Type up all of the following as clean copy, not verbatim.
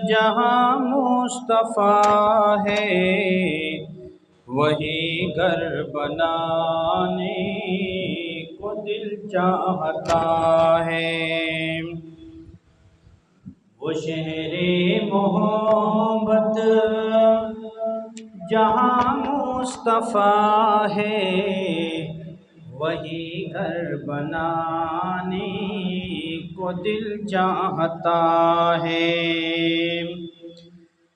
جہاں مصطفیٰ ہے وہی گھر بنانے کو دل چاہتا ہے۔ وہ شہر محبت جہاں مصطفیٰ ہے وہی گھر بنانے کو دل چاہتا ہے۔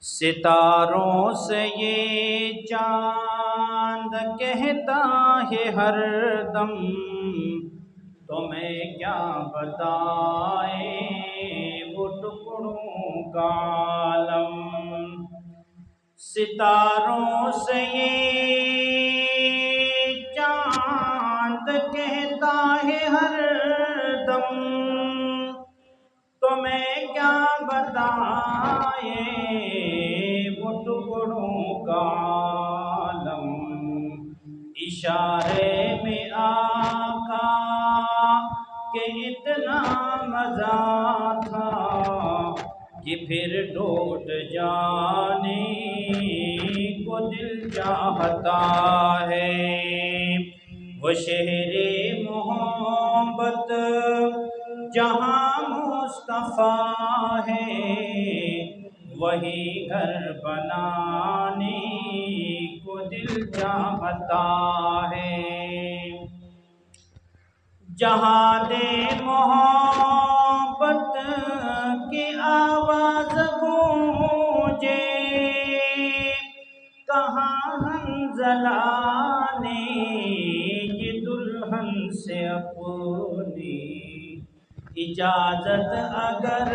ستاروں سے یہ چاند کہتا ہے ہر دم، تمہیں کیا بتائیں وہ ٹکڑوں کا عالم۔ ستاروں سے یہ چاند کہتا ہے ہر دم، تمہیں کیا بتائیں وہ ٹکڑوں کا عالم۔ اشارے میں آقا کہ اتنا مزہ تھا کہ پھر لوٹ جانے کو دل چاہتا ہے۔ وہ شہر محبت جہاں مصطفیٰ ہے وہی گھر بنانے کو دل چاہتا ہے۔ جہاں دے محبت کی آواز گونجے، کہاں حنظلہ نے یہ دلہن سے اپنی اجازت اگر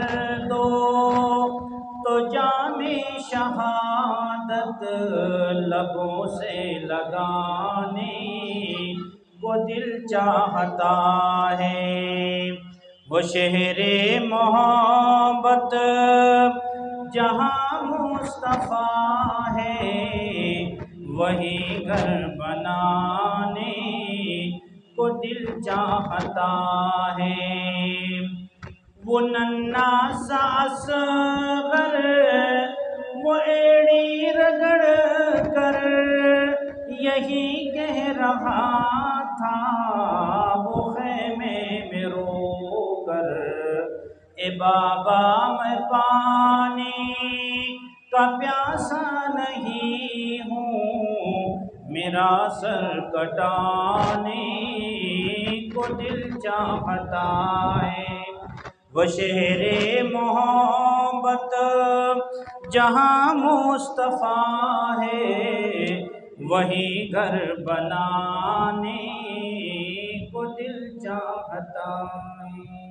دو تو جام شہادت لبوں سے لگانے کو دل چاہتا ہے۔ وہ شہر محبت جہاں مصطفیٰ ہے وہی گھر بنانے کو دل چاہتا ہے۔ وہ ننھا سا اصغر وہ ایڑی رگڑ کر یہی کہہ رہا تھا وہ خیمے میں رو کر، اے بابا میں پانی کا پیاسا نہیں ہوں، میرا سر کٹانے کو دل چاہتا ہے۔ وہ شہر محبت جہاں مصطفیٰ ہے وہی گھر بنانے کو دل چاہتا ہے۔